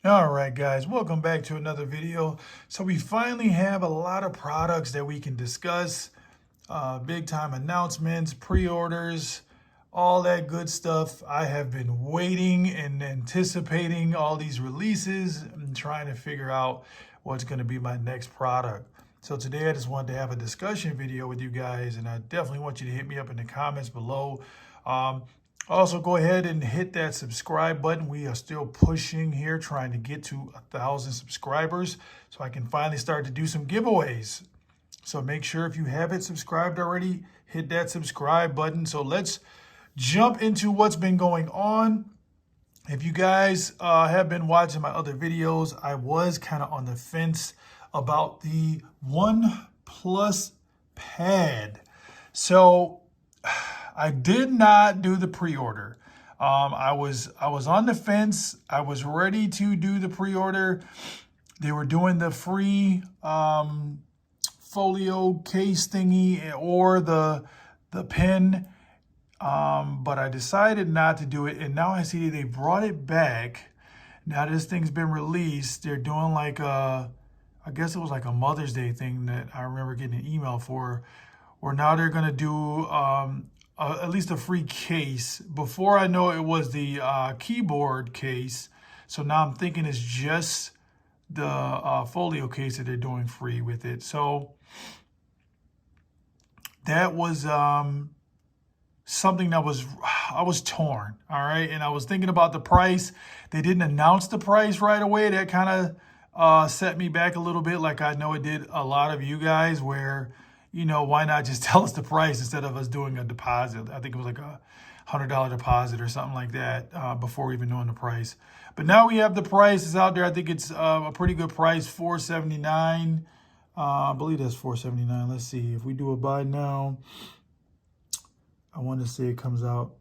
All right, guys, welcome back to another video. So we finally have a lot of products that we can discuss, big time announcements, pre-orders, all that good stuff. I have been waiting and anticipating all these releases and trying to figure out what's going to be my next product. So today I just wanted to have a discussion video with you guys, and I definitely want you to hit me up in the comments below. Um, Also, go ahead and hit that subscribe button. We are still pushing here, trying to get to 1,000 subscribers so I can finally start to do some giveaways. So make sure if you haven't subscribed already, hit that subscribe button. So let's jump into what's been going on. If you guys have been watching my other videos, I was kind of on the fence about the OnePlus Pad. So I did not do the pre-order. I was on the fence. I was ready to do the pre-order. They were doing the free folio case thingy or the pen, but I decided not to do it. And now I see they brought it back. Now this thing's been released. They're doing like I guess it was like a Mother's Day thing that I remember getting an email for, where now they're gonna do at least a free case. Before I know it was the keyboard case. So now I'm thinking it's just the folio case that they're doing free with it. So that was something that I was torn, all right? And I was thinking about the price. They didn't announce the price right away. That kind of set me back a little bit, like I know it did a lot of you guys, where why not just tell us the price instead of us doing a deposit? I think it was like a $100 deposit or something like that before even knowing the price. But now we have the prices out there. I think it's a pretty good price, $479. I believe that's $479. Let's see. If we do a buy now, I want to say it comes out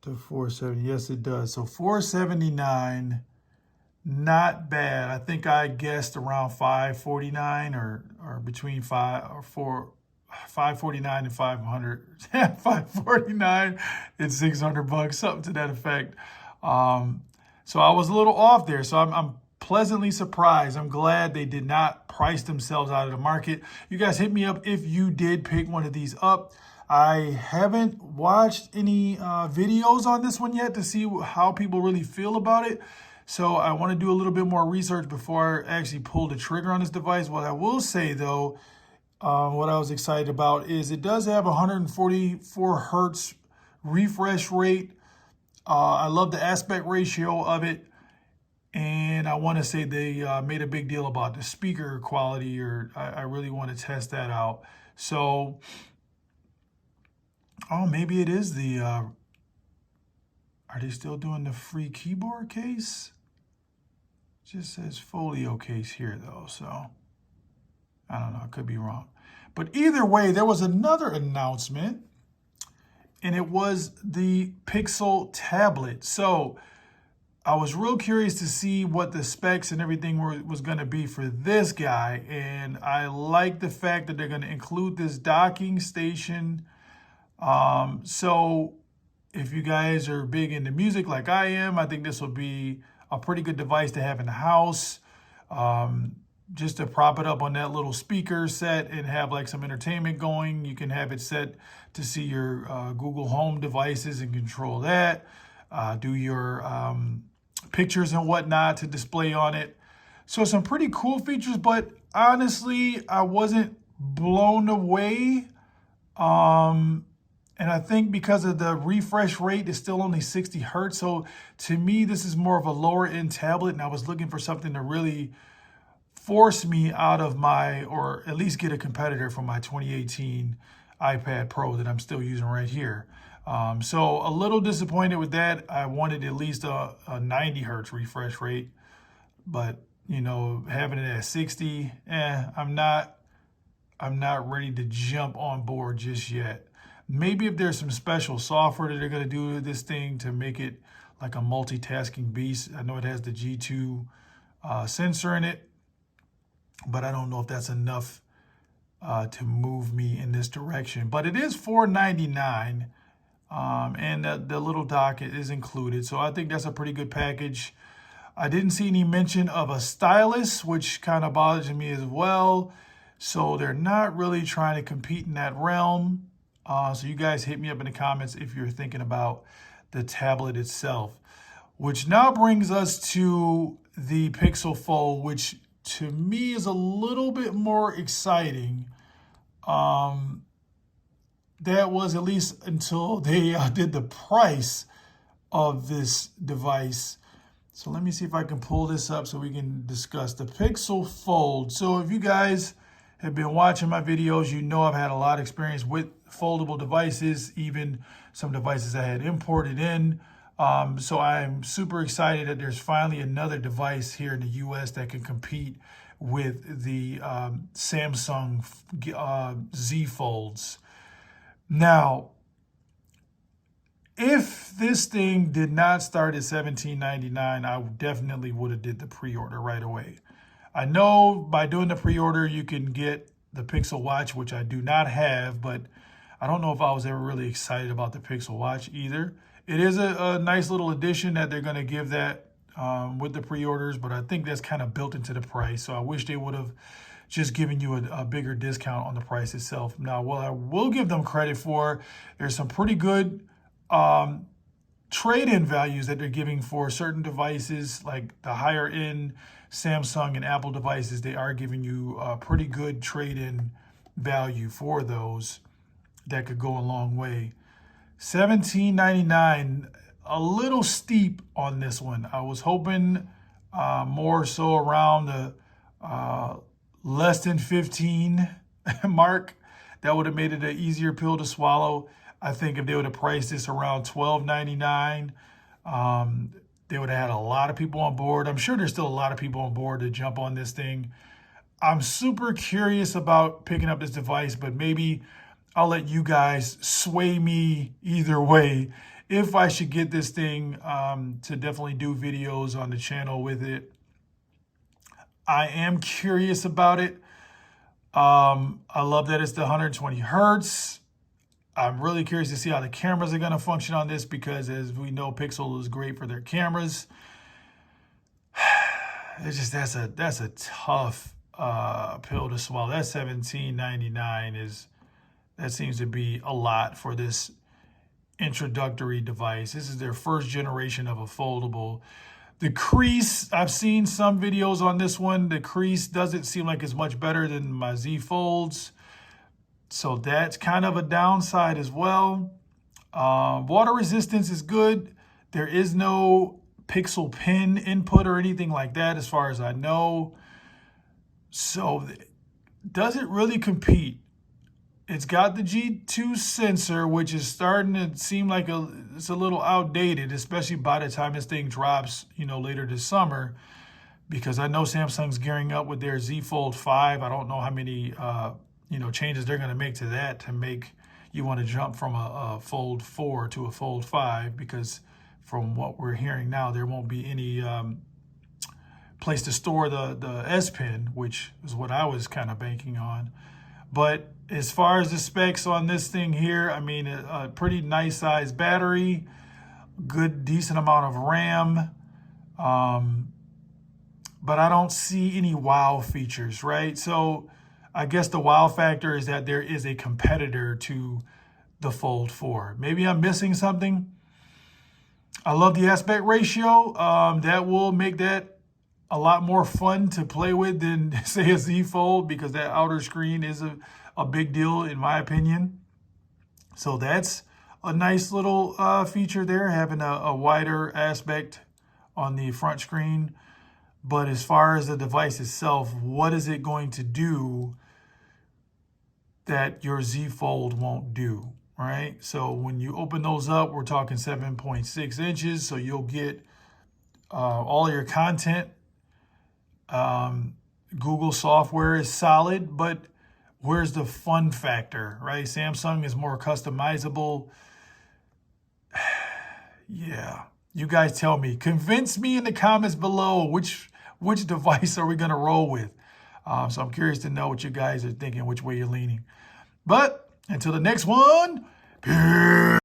to $470. Yes, it does. So $479. Not bad. I think I guessed around $549 or between 549 and 500. 549 and 600 bucks, something to that effect. So I was a little off there. So I'm pleasantly surprised. I'm glad they did not price themselves out of the market. You guys hit me up if you did pick one of these up. I haven't watched any videos on this one yet to see how people really feel about it. So I want to do a little bit more research before I actually pull the trigger on this device. What I will say, though, what I was excited about is it does have 144 hertz refresh rate. I love the aspect ratio of it. And I want to say they made a big deal about the speaker quality, or I really want to test that out. So, oh, maybe it is the... Are they still doing the free keyboard case? Just says folio case here, though, so I don't know. I could be wrong. But either way, there was another announcement, and it was the Pixel tablet. So I was real curious to see what the specs and everything was going to be for this guy, and I like the fact that they're going to include this docking station. So if you guys are big into music like I am, I think this will be a pretty good device to have in the house. Just to prop it up on that little speaker set and have like some entertainment going. You can have it set to see your Google Home devices and control that. Do your pictures and whatnot to display on it. So some pretty cool features, but honestly, I wasn't blown away. And I think because of the refresh rate, it's still only 60 hertz. So to me, this is more of a lower end tablet. And I was looking for something to really force me out of my, or at least get a competitor for my 2018 iPad Pro that I'm still using right here. So a little disappointed with that. I wanted at least a 90 hertz refresh rate. But, having it at 60, I'm not ready to jump on board just yet. Maybe if there's some special software that they're going to do with this thing to make it like a multitasking beast. I know it has the G2 sensor in it, but I don't know if that's enough to move me in this direction. But it is $499, and the little dock is included. So I think that's a pretty good package. I didn't see any mention of a stylus, which kind of bothers me as well. So they're not really trying to compete in that realm. So you guys hit me up in the comments if you're thinking about the tablet itself. Which now brings us to the Pixel Fold, which to me is a little bit more exciting. That was at least until they did the price of this device. So let me see if I can pull this up so we can discuss the Pixel Fold. So if you guys have been watching my videos, you know I've had a lot of experience with foldable devices, even some devices I had imported in. So I'm super excited that there's finally another device here in the US that can compete with the Samsung Z Folds. Now, if this thing did not start at $17.99, I definitely would have did the pre-order right away. I know by doing the pre-order, you can get the Pixel Watch, which I do not have, but I don't know if I was ever really excited about the Pixel Watch either. It is a nice little addition that they're going to give that with the pre-orders, but I think that's kind of built into the price. So I wish they would have just given you a bigger discount on the price itself. Now, what I will give them credit for, there's some pretty good trade-in values that they're giving for certain devices, like the higher-end Samsung and Apple devices. They are giving you a pretty good trade-in value for those that could go a long way. $17.99, a little steep on this one. I was hoping more so around the less than 15 mark. That would have made it an easier pill to swallow. I think if they would have priced this around $12.99, they would have had a lot of people on board. I'm sure there's still a lot of people on board to jump on this thing. I'm super curious about picking up this device, but maybe I'll let you guys sway me either way if I should get this thing to definitely do videos on the channel with it. I am curious about it. I love that it's the 120 hertz. I'm really curious to see how the cameras are going to function on this because, as we know, Pixel is great for their cameras. It's just that's a tough pill to swallow. That $17.99 that seems to be a lot for this introductory device. This is their first generation of a foldable. The crease, I've seen some videos on this one. The crease doesn't seem like it's much better than my Z Folds. So that's kind of a downside as well. Water resistance is good. There is no Pixel Pen input or anything like that as far as I know. So does it really compete? It's got the G2 sensor, which is starting to seem like it's a little outdated, especially by the time this thing drops, later this summer, because I know Samsung's gearing up with their Z Fold 5. I don't know how many, changes they're going to make to that to make you want to jump from a Fold 4 to a Fold 5, because from what we're hearing now, there won't be any place to store the S Pen, which is what I was kind of banking on. But as far as the specs on this thing here, I mean, a pretty nice size battery, good, decent amount of RAM. But I don't see any wow features, right? So I guess the wow factor is that there is a competitor to the Fold 4. Maybe I'm missing something. I love the aspect ratio. That will make that a lot more fun to play with than, say, a Z Fold, because that outer screen is a big deal in my opinion. So that's a nice little feature there, having a wider aspect on the front screen. But as far as the device itself, what is it going to do that your Z Fold won't do, right? So when you open those up, we're talking 7.6 inches. So you'll get all your content. Google software is solid, but where's the fun factor, right? Samsung is more customizable. Yeah, you guys tell me. Convince me in the comments below which device are we going to roll with. So I'm curious to know what you guys are thinking, which way you're leaning. But until the next one, peace.